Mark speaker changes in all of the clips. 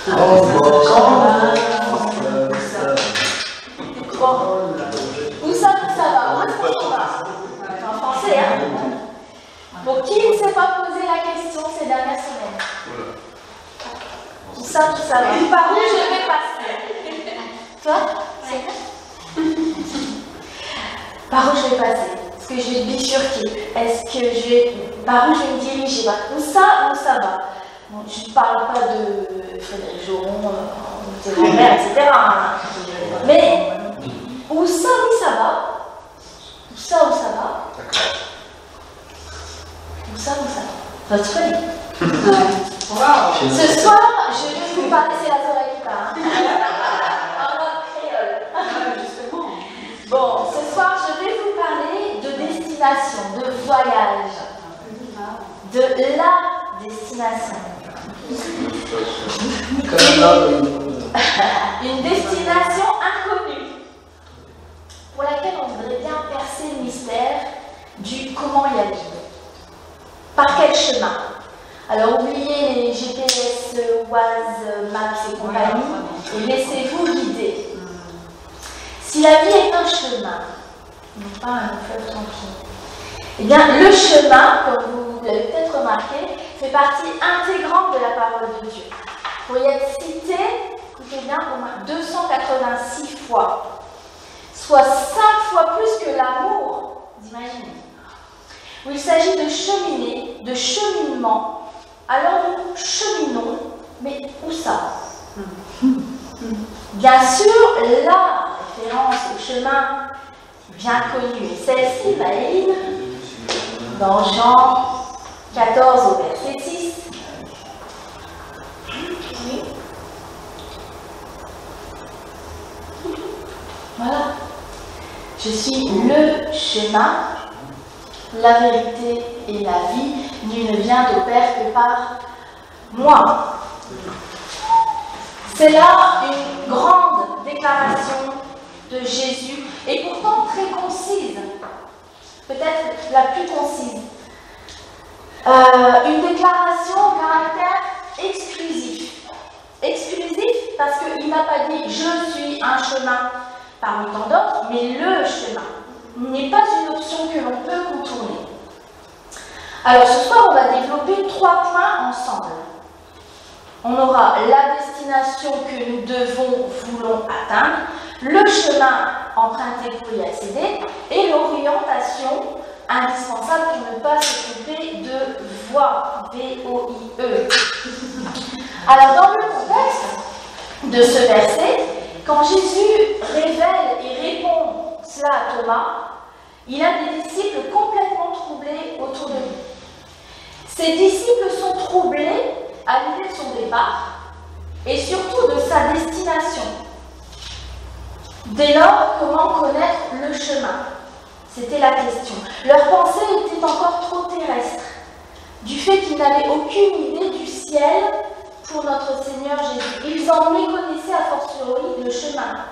Speaker 1: Où ça va? Où est-ce qu'on va? En français, hein? Pour qui ne s'est pas posé la question ces dernières semaines? Où ça va? Par où je vais passer? Toi? Par où je vais passer? Est-ce que je vais bifurquer? Par où je vais me diriger? Où ça va? Bon, je ne parle pas de Frédéric Joron, Mitterrand, etc. Mais où ça va? Où ça va? Où ça va? Votre folie. Ce soir, je vais vous parler, c'est la Torah qui parle. En mode créole. Bon, ce soir, je vais vous parler de destination, de voyage. De la destination. Une destination inconnue pour laquelle on voudrait bien percer le mystère du comment y aller. Par quel chemin? Alors oubliez les GPS, Waze, Maps et compagnie et laissez-vous guider. Si la vie est un chemin, non pas un fleuve tranquille, eh bien le chemin, comme vous l'avez peut-être remarqué, fait partie intégrante de la parole de Dieu. Pour y être cité, écoutez bien, au moins 286 fois, soit 5 fois plus que l'amour, vous imaginez, où il s'agit de cheminer, de cheminement. Alors nous cheminons, mais où ça? Bien sûr, la référence au chemin bien connue est celle-ci, Maëline, dans Jean 14 au verset 6. Oui. Voilà. Je suis le chemin, la vérité et la vie. Nul ne vient au Père que par moi. C'est là une grande déclaration de Jésus et pourtant très concise, peut-être la plus concise. Une déclaration au caractère exclusif. Exclusif parce qu'il n'a pas dit « je suis un chemin parmi tant d'autres », mais le chemin n'est pas une option que l'on peut contourner. Alors ce soir, on va développer 3 points ensemble. On aura la destination que nous voulons atteindre, le chemin emprunté pour y accéder et l'orientation indispensable pour ne pas se tromper de voie, V-O-I-E. Alors dans le contexte de ce verset, quand Jésus révèle et répond cela à Thomas, il a des disciples complètement troublés autour de lui. Ces disciples sont troublés à l'idée de son départ et surtout de sa destination. Dès lors, comment connaître le chemin? C'était la question. Leur pensée était encore trop terrestre, du fait qu'ils n'avaient aucune idée du ciel pour notre Seigneur Jésus. Ils en méconnaissaient a fortiori le chemin.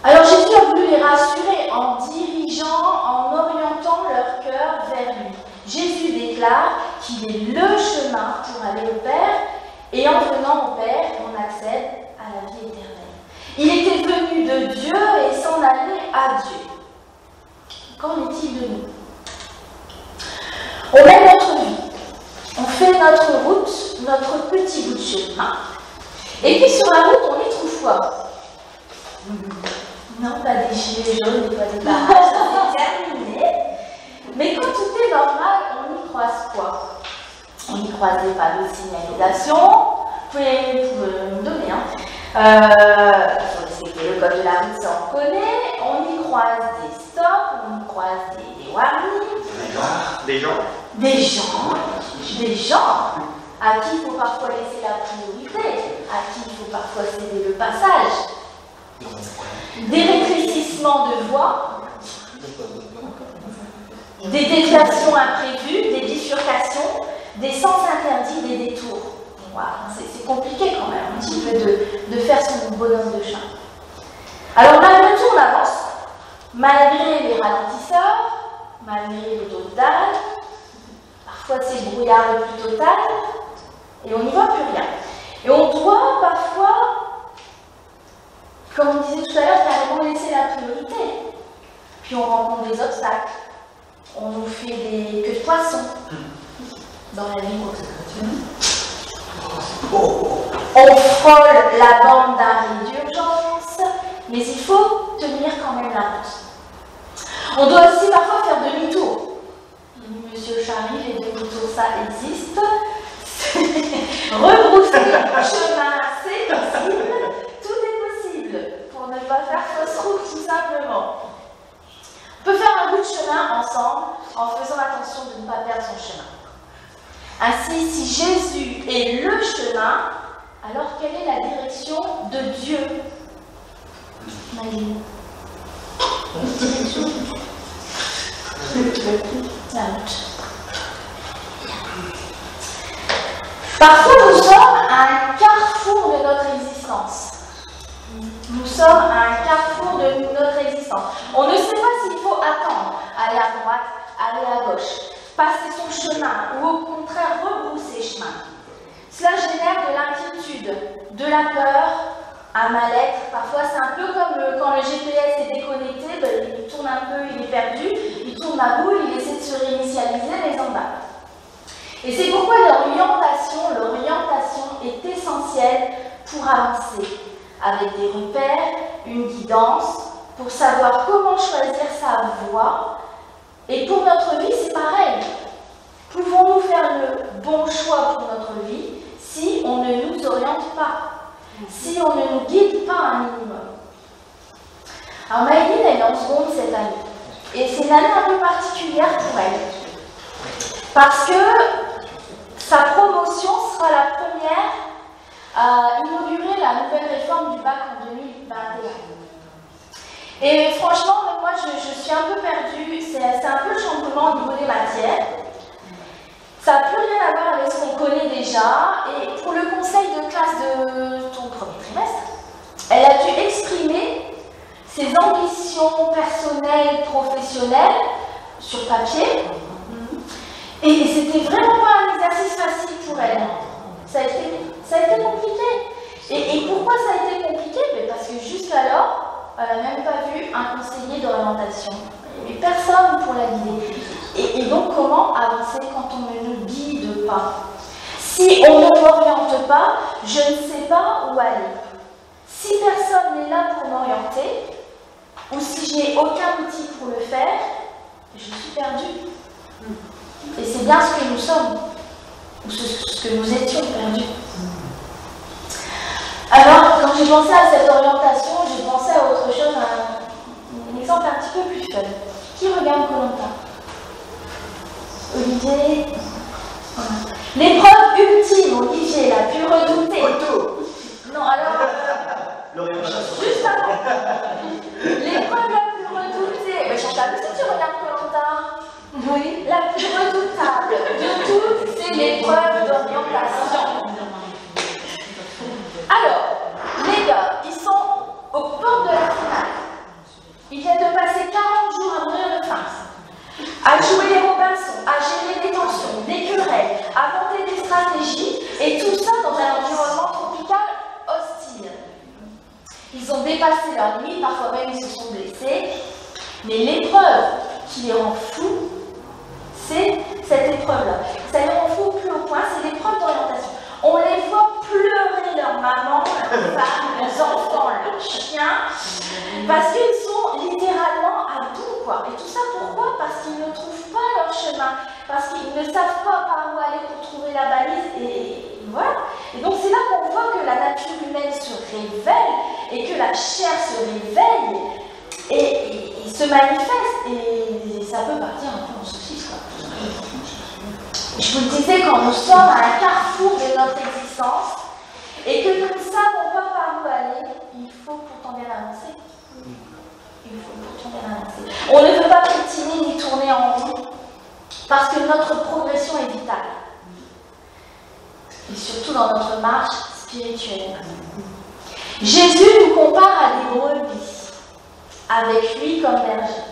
Speaker 1: Alors Jésus a voulu les rassurer en dirigeant, en orientant leur cœur vers lui. Jésus déclare qu'il est le chemin pour aller au Père, et en venant au Père, on accède à la vie éternelle. Il était venu de Dieu et s'en allait à Dieu. Qu'en est-il de nous? On mène notre vie, on fait notre route, notre petit bout de chemin, et puis sur la route, on y trouve quoi? Non, pas des gilets jaunes, pas des barrages, c'est terminé. Mais quand tout est normal, on y croise quoi? On y croise des panneaux de signalisation. Vous pouvez me donner, le code de la route, ça on connaît. On y croise des stops, on y croise des warnings. Des gens à qui il faut parfois laisser la priorité, à qui il faut parfois céder le passage. Des rétrécissements de voies, des déviations imprévues, des bifurcations, des sens interdits, des détours. Voilà, c'est compliqué quand même un petit peu de faire son bonhomme de chemin. Alors malgré tout, on avance, malgré les ralentisseurs, malgré le dosage, parfois c'est le brouillard le plus total, et on n'y voit plus rien. Et on doit parfois, comme on disait tout à l'heure, carrément laisser la priorité. Puis on rencontre des obstacles. On nous fait des queues de poisson dans la vie. On frôle la bande d'arrêt d'urgence, mais il faut tenir quand même la route. On doit aussi parfois faire demi-tour. Monsieur Charlie, les demi-tours, ça existe. Rebrousser le chemin, c'est possible. Tout est possible pour ne pas faire fausse route, tout simplement. On peut faire un bout de chemin ensemble en faisant attention de ne pas perdre son chemin. Ainsi, si Jésus est le chemin, alors quelle est la direction de Dieu? Maïline. La route. Parfois, nous sommes à un carrefour de notre existence. Nous sommes à un carrefour de notre existence. On ne sait pas s'il faut attendre, aller à droite, aller à gauche, passer son chemin ou au contraire rebrousser chemin. Cela génère de l'inquiétude, de la peur, un mal-être. Parfois, c'est un peu comme quand le GPS est déconnecté, il tourne un peu, il est perdu, il tourne à boule, il essaie de se réinitialiser, mais en bas. Et c'est pourquoi l'orientation est essentielle pour avancer, avec des repères, une guidance, pour savoir comment choisir sa voie. Et pour notre vie, c'est pareil. Pouvons-nous faire le bon choix pour notre vie si on ne nous oriente pas, si on ne nous guide pas un minimum? Alors Maïline, elle est en seconde cette année. Et c'est une année un peu particulière pour elle. Parce que sa promotion sera la première à inaugurer la nouvelle réforme du bac en 2021. Et franchement, moi je suis un peu perdue, c'est un peu le chamboulement au niveau des matières. Ça n'a plus rien à voir avec ce qu'on connaît déjà. Et pour le conseil de classe de ton premier trimestre, elle a dû exprimer ses ambitions personnelles, professionnelles sur papier. Et c'était vraiment pas un exercice facile pour elle. Ça a été compliqué. Et pourquoi ça a été compliqué? Parce que jusqu'alors, elle n'a même pas vu un conseiller d'orientation. Il n'y avait personne pour la guider. Et donc, comment avancer quand on ne nous guide pas? Si on ne m'oriente pas, je ne sais pas où aller. Si personne n'est là pour m'orienter, ou si je n'ai aucun outil pour le faire, je suis perdue. Et c'est bien ce que nous sommes, ou ce que nous étions perdus. Alors, quand j'ai pensé à cette orientation, j'ai pensé à autre chose, un exemple un petit peu plus fun. Qui regarde Koh-Lanta? Olivier? Voilà. L'épreuve ultime, Olivier, la plus redoutée. Non, alors. Juste avant. L'épreuve la plus redoutée. Mais Chantal, si tu regardes Koh-Lanta? Oui. La plus redoutable de toutes, c'est l'épreuve d'orientation. Alors, les gars, ils sont aux portes de la finale. Ils viennent de passer 40 jours à mourir de faim, à jouer les Robinson, à gérer des tensions, des querelles, à monter des stratégies, et tout ça dans un environnement tropical hostile. Ils ont dépassé leurs limites, parfois même ils se sont blessés, mais l'épreuve qui les rend fous, c'est cette épreuve-là. Ça les rend fous plus au point, c'est l'épreuve d'orientation. On les voit pleurer leur maman, leurs femmes, leurs enfants, leurs chiens, parce qu'ils sont littéralement à bout, quoi. Et tout ça pourquoi? Parce qu'ils ne trouvent pas leur chemin, parce qu'ils ne savent pas par où aller pour trouver la balise, et voilà. Et donc c'est là qu'on voit que la nature humaine se révèle, et que la chair se réveille, et se manifeste, et ça peut partir un peu en saucisse, quoi. Je vous le disais, quand nous sommes à un carrefour de notre existence et que nous ne savons pas par où aller, il faut pourtant bien avancer. Il faut pourtant bien avancer. On ne peut pas piétiner ni tourner en rond parce que notre progression est vitale. Et surtout dans notre marche spirituelle. Jésus nous compare à des brebis, avec lui comme berger.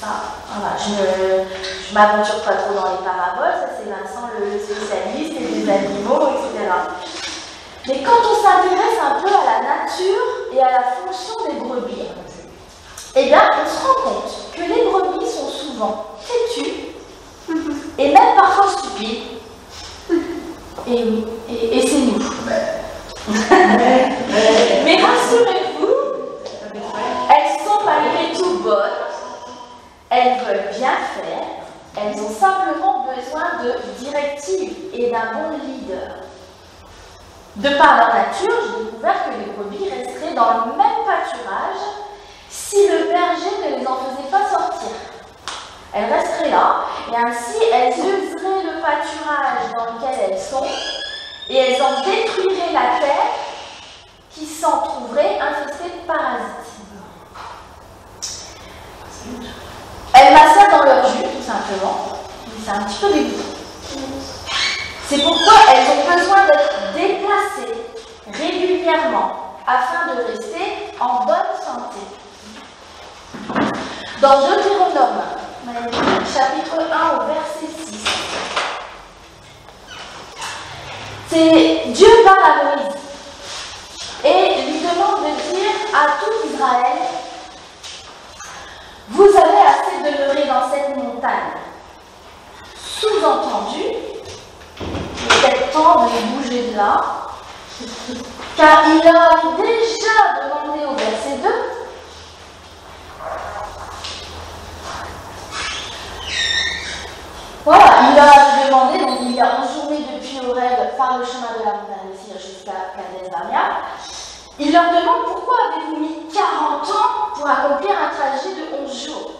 Speaker 1: Voilà, je ne m'aventure pas trop dans les paraboles, ça c'est Vincent le spécialiste et des animaux, etc. Mais quand on s'intéresse un peu à la nature et à la fonction des brebis, eh bien, on se rend compte que les brebis sont souvent têtues et même parfois stupides. Et oui, et c'est nous. Mais rassurez-vous, elles sont malgré tout bonnes, elles veulent bien faire, elles ont simplement besoin de directives et d'un bon leader. De par leur nature, j'ai découvert que les brebis resteraient dans le même pâturage si le berger ne les en faisait pas sortir. Elles resteraient là, et ainsi elles useraient le pâturage dans lequel elles sont, et elles en détruiraient la terre qui s'en trouverait infestée de parasites. Elles massèrent dans leur jus, tout simplement, mais c'est un petit peu dégoûtant. C'est pourquoi elles ont besoin d'être déplacées régulièrement afin de rester en bonne santé. Dans Deutéronome, chapitre 1 au verset 6, c'est Dieu parle à Moïse et lui demande de dire à tout Israël: vous avez assez demeuré dans cette montagne. Sous-entendu, il est peut-être temps de bouger de là, car il a déjà demandé au verset 2 voilà, il a demandé, donc il a enjourné depuis Horeb par le chemin de la montagne de Cyr jusqu'à Kades Barnea. Il leur demande: pourquoi avez-vous mis 40 ans pour accomplir un trajet de 11 jours?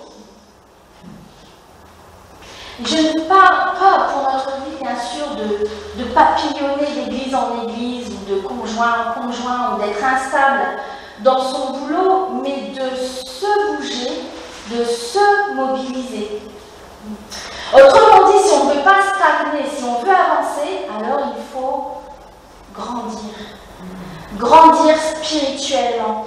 Speaker 1: Je ne parle pas pour notre vie, bien sûr, de papillonner d'église en église, ou de conjoint en conjoint, ou d'être instable dans son boulot, mais de se bouger, de se mobiliser. Autrement dit, si on ne veut pas stagner, si on veut avancer, alors il faut grandir. Grandir spirituellement.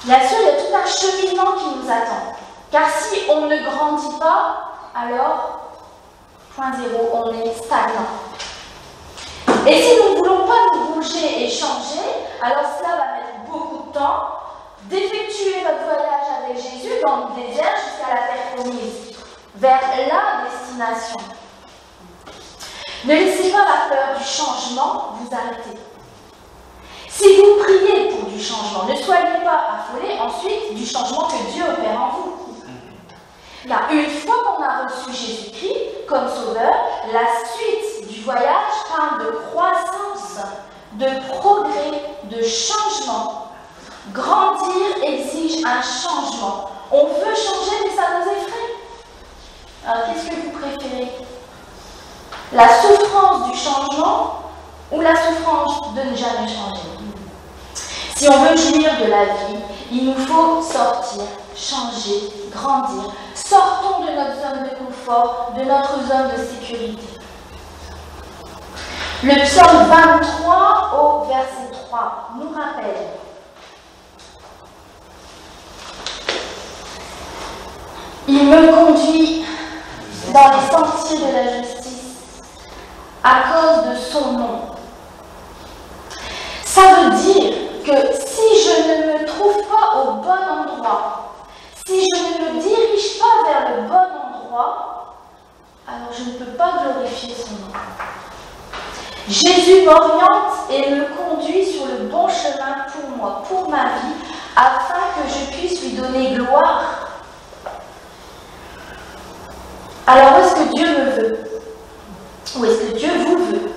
Speaker 1: Bien sûr, il y a tout un cheminement qui nous attend. Car si on ne grandit pas, alors, point zéro, on est stagnant. Et si nous ne voulons pas nous bouger et changer, alors cela va mettre beaucoup de temps d'effectuer votre voyage avec Jésus dans le désert jusqu'à la terre promise, vers la destination. Ne laissez pas la peur du changement vous arrêter. Si vous priez pour du changement, ne soyez pas affolés ensuite du changement que Dieu opère en vous. Car une fois qu'on a reçu Jésus-Christ comme sauveur, la suite du voyage parle de croissance, de progrès, de changement. Grandir exige un changement. On veut changer, mais ça nous effraie. Alors qu'est-ce que vous préférez? La souffrance du changement ou la souffrance de ne jamais changer? Si on veut jouir de la vie, il nous faut sortir, changer, grandir. Sortons de notre zone de confort, de notre zone de sécurité. Le psaume 23 au verset 3 nous rappelle: il me conduit dans les sentiers de la justice à cause de son nom. Ça veut dire que si je ne me trouve pas au bon endroit, si je ne me dirige pas vers le bon endroit, alors je ne peux pas glorifier son nom. Jésus m'oriente et me conduit sur le bon chemin pour moi, pour ma vie, afin que je puisse lui donner gloire. Alors, où est-ce que Dieu me veut? Où est-ce que Dieu vous veut?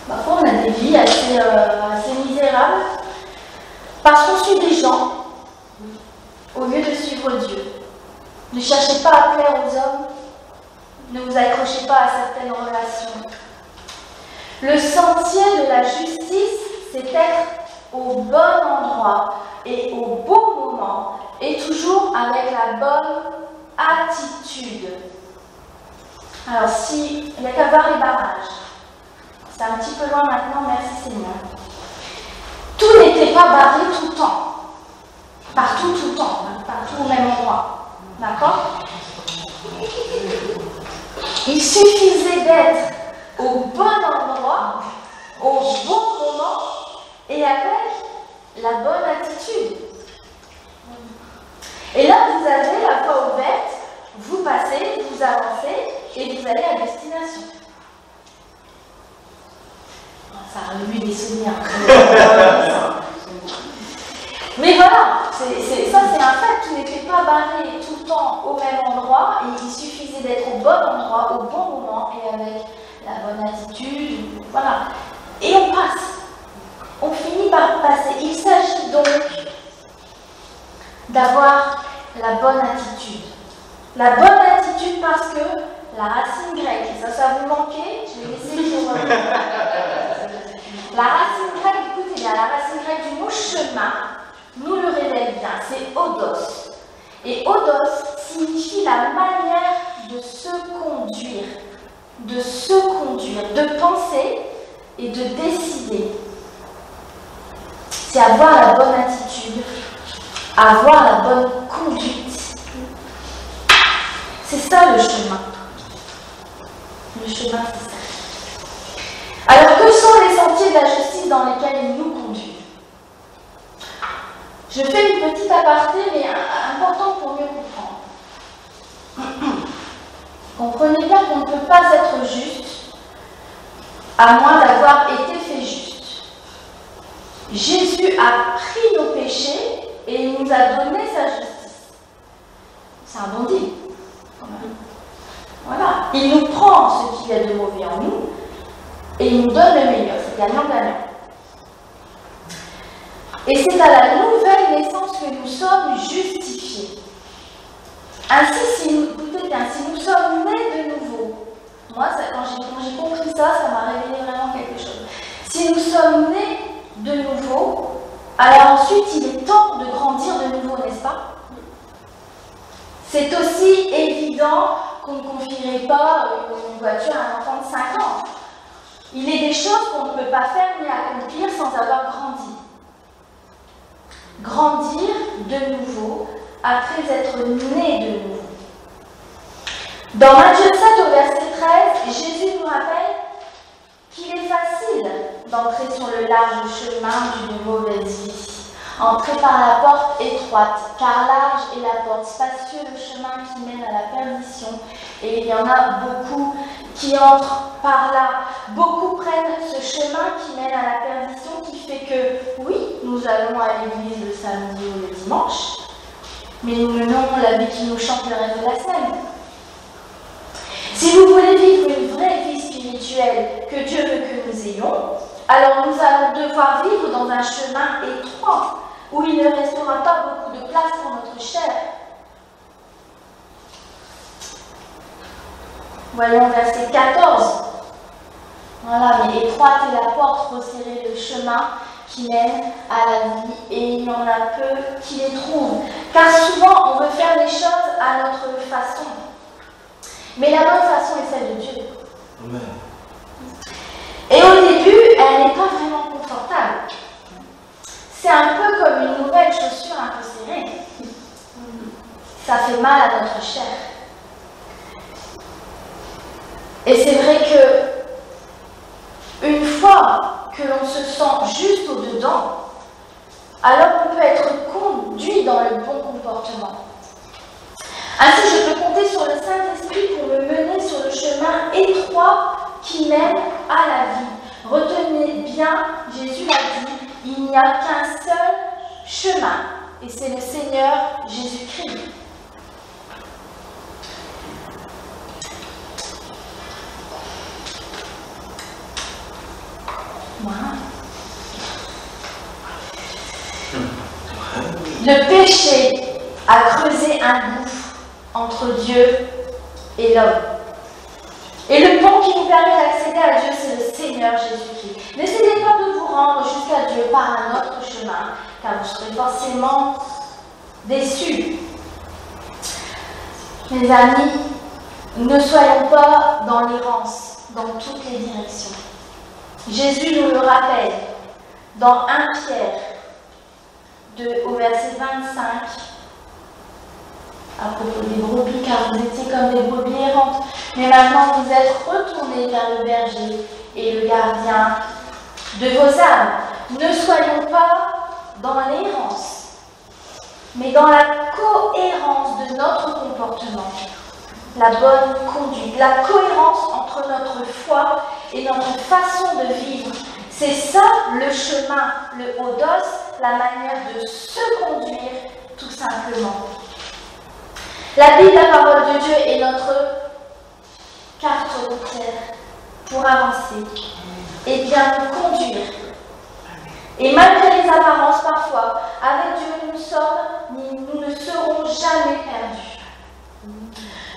Speaker 1: Parfois, on a des vies assez misérables parce qu'on suit des gens au lieu de suivre Dieu. Ne cherchez pas à plaire aux hommes, ne vous accrochez pas à certaines relations. Le sentier de la justice, c'est être au bon endroit et au bon moment, et toujours avec la bonne attitude. Alors, il n'y a qu'à voir les barrages. C'est un petit peu loin maintenant, merci Seigneur. Tout n'était pas barré tout le temps. Partout, tout le temps. Partout au même endroit. D'accord? Il suffisait d'être au bon endroit au bon moment et avec la bonne attitude. Et là, vous avez la voie ouverte, vous passez, vous avancez et vous allez à destination. Ça a revu des souvenirs. Mais voilà, ça c'est un fait, tu n'étais pas barré tout le temps au même endroit, et il suffisait d'être au bon endroit, au bon moment, et avec la bonne attitude, voilà. Et on passe, on finit par passer. Il s'agit donc d'avoir la bonne attitude. La bonne attitude parce que la racine grecque, et ça vous manquait, je vais laisser sur la racine grecque, écoutez bien, la racine grecque du mot chemin nous le révèle bien, c'est odos. Et odos signifie la manière de se conduire, de penser et de décider. C'est avoir la bonne attitude, avoir la bonne conduite. C'est ça le chemin. Le chemin, c'est ça. Alors, que sont les sentiers de la justice dans lesquels il nous conduit? Je fais une petite aparté, mais importante pour mieux comprendre. Comprenez bien qu'on ne peut pas être juste à moins d'avoir été fait juste. Jésus a pris nos péchés et il nous a donné sa justice. C'est un bon deal. Voilà. Il nous prend ce qu'il y a de mauvais en nous et il nous donne le meilleur. C'est gagnant-gagnant. Et c'est à la nouvelle naissance que nous sommes justifiés. Ainsi, si nous sommes nés de nouveau, moi, quand j'ai compris ça, ça m'a révélé vraiment quelque chose. Si nous sommes nés de nouveau, alors ensuite, il est temps de grandir de nouveau, n'est-ce pas? C'est aussi évident qu'on ne confierait pas une voiture à un enfant de 5 ans. Il est des choses qu'on ne peut pas faire ni accomplir sans avoir grandi. Grandir de nouveau après être né de nouveau. Dans Matthieu 7 au verset 13, Jésus nous rappelle qu'il est facile d'entrer sur le large chemin d'une mauvaise vie. Entrer par la porte étroite, car large est la porte, spacieux le chemin qui mène à la perdition. Et il y en a beaucoup qui entrent par là. Beaucoup prennent ce chemin qui mène à la perdition, qui fait que, oui, nous allons à l'église le samedi ou le dimanche, mais nous menons la vie qui nous chante le reste de la semaine. Si vous voulez vivre une vraie vie spirituelle que Dieu veut que nous ayons, alors nous allons devoir vivre dans un chemin étroit, où il ne restera pas beaucoup de place pour notre chair. Voyons verset 14. Voilà, mais étroite est la porte, resserré le chemin qui mène à la vie, et il y en a peu qui les trouvent. Car souvent, on veut faire les choses à notre façon. Mais la bonne façon est celle de Dieu. Amen. Et au début, elle n'est pas vraiment confortable. C'est un peu comme une nouvelle chaussure un peu serrée. Ça fait mal à notre chair. Et c'est vrai que une fois que l'on se sent juste au-dedans, alors on peut être conduit dans le bon comportement. Ainsi, je peux compter sur le Saint-Esprit pour me mener sur le chemin étroit qui mène à la vie. Retenez bien, Jésus l'a dit, il n'y a qu'un seul chemin, et c'est le Seigneur Jésus-Christ. Voilà. Le péché a creusé un gouffre entre Dieu et l'homme. Et le pont qui nous permet d'accéder à Dieu, c'est le Seigneur Jésus-Christ. N'essayez pas de vous rendre jusqu'à Dieu par un autre chemin, car vous serez forcément déçus. Mes amis, ne soyons pas dans l'errance, dans toutes les directions. Jésus nous le rappelle dans 1 Pierre au verset 25, à propos des brebis, car vous étiez comme des brebis errantes, mais maintenant vous êtes retournés vers le berger et le gardien de vos âmes. Ne soyons pas dans l'errance, mais dans la cohérence de notre comportement. La bonne conduite, la cohérence entre notre foi et notre façon de vivre. C'est ça le chemin, le hodos, la manière de se conduire tout simplement. La Bible, la parole de Dieu, est notre carte routière pour avancer et bien nous conduire. Et malgré les apparences parfois, avec Dieu nous ne serons jamais perdus.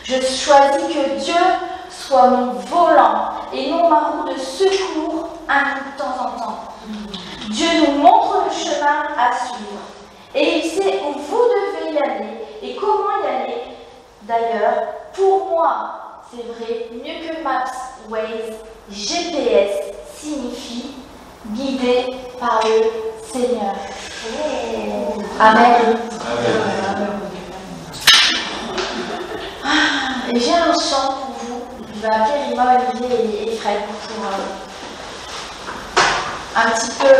Speaker 1: Je choisis que Dieu soit mon volant et non ma roue de secours à nous de temps en temps. Dieu nous montre le chemin à suivre et il sait où vous devez y aller et comment y aller. D'ailleurs, pour moi, c'est vrai, mieux que Maps, Waze, GPS signifie guidé par le Seigneur. Amen. Et j'ai un chant pour vous. Je vais appeler Rima, Olivier et Fred pour un petit peu